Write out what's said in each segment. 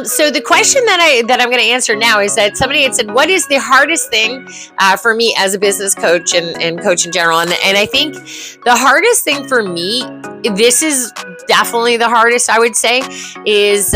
So the question that I'm going to answer now is that somebody had said, "What is the hardest thing for me as a business coach and coach in general?" And I think the hardest thing for me, this is definitely the hardest, I would say, is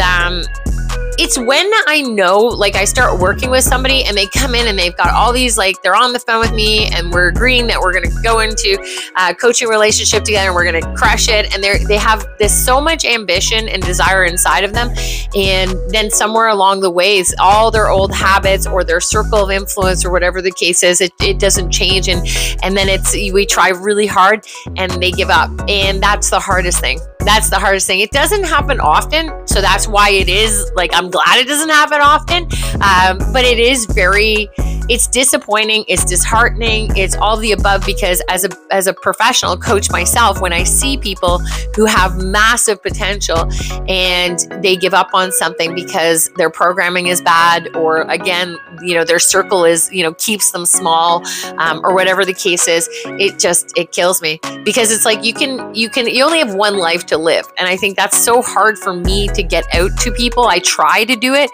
it's when I know, like, I start working with somebody and they come in and they've got all these, like, they're on the phone with me and we're agreeing that we're going to go into a coaching relationship together and we're going to crush it. And they have this so much ambition and desire inside of them. And then somewhere along the way, all their old habits or their circle of influence or whatever the case is, it doesn't change. And then we try really hard and they give up. And that's the hardest thing. That's the hardest thing. It doesn't happen often. So that's why it is, like, I'm glad it doesn't happen often. But it is it's disappointing. It's disheartening. It's all the above, because as a professional coach myself, when I see people who have massive potential and they give up on something because their programming is bad, or again, their circle is, keeps them small, or whatever the case is, it kills me, because it's like, you only have one life to live. And I think that's so hard for me to get out to people. I try to do it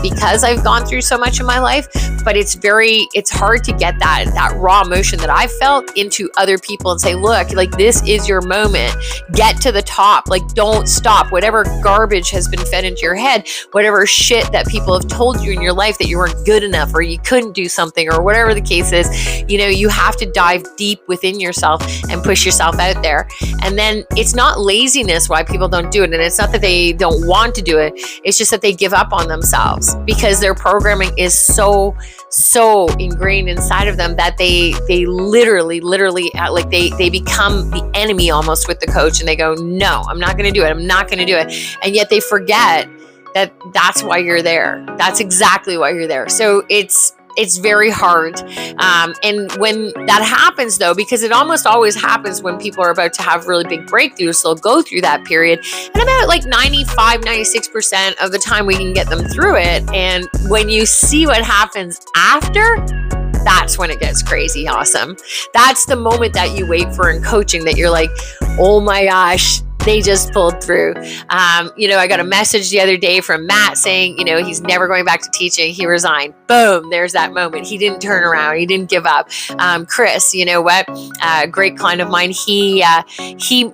because I've gone through so much in my life, but it's hard to get that raw emotion that I felt into other people and say, look, like, this is your moment. Get to the top. Like, don't stop. Whatever garbage has been fed into your head, whatever shit that people have told you in your life that you weren't good enough or you couldn't do something or whatever the case is, you have to dive deep within yourself and push yourself out there. And then it's not laziness why people don't do it. And it's not that they don't want to do it. It's just that they give up on themselves because their programming is so ingrained inside of them that they literally like they become the enemy almost with the coach, and they go, no, I'm not going to do it. I'm not going to do it. And yet they forget that that's why you're there. That's exactly why you're there. So it's very hard. And when that happens, though, because it almost always happens when people are about to have really big breakthroughs, they'll go through that period. And about like 96% of the time we can get them through it. And when you see what happens after, that's when it gets crazy awesome. That's the moment that you wait for in coaching, that you're like, oh my gosh, they just pulled through. I got a message the other day from Matt saying, he's never going back to teaching. He resigned. Boom. There's that moment. He didn't turn around. He didn't give up. Chris, a great client of mine, he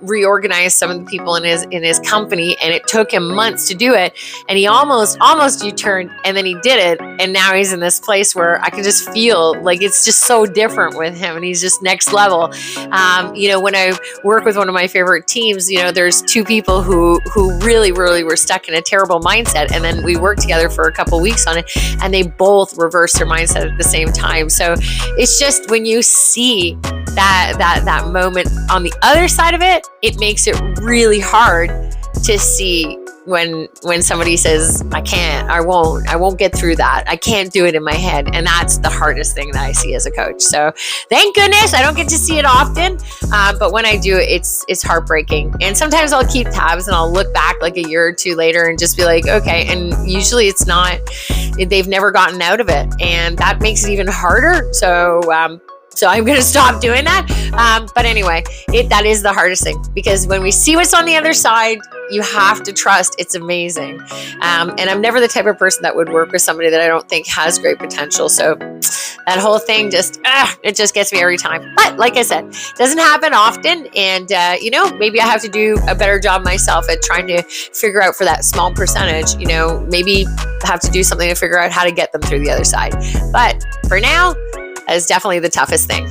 reorganized some of the people in his company, and it took him months to do it. And he almost U-turned, and then he did it. And now he's in this place where I can just feel like it's just so different with him, and he's just next level. When I work with one of my favorite teams, there's two people who really were stuck in a terrible mindset, and then we worked together for a couple weeks on it, and they both reversed their mindset at the same time. So it's just, when you see that moment on the other side of it, it makes it really hard to see when somebody says, I can't, I won't get through that. I can't do it in my head. And that's the hardest thing that I see as a coach. So thank goodness I don't get to see it often. But when I do, it's heartbreaking. And sometimes I'll keep tabs and I'll look back like a year or two later and just be like, okay. And usually they've never gotten out of it. And that makes it even harder. So I'm going to stop doing that. But anyway, that is the hardest thing, because when we see what's on the other side, you have to trust it's amazing. And I'm never the type of person that would work with somebody that I don't think has great potential. So that whole thing it just gets me every time. But like I said, it doesn't happen often. And, maybe I have to do a better job myself at trying to figure out for that small percentage, maybe have to do something to figure out how to get them through the other side. But for now, that is definitely the toughest thing.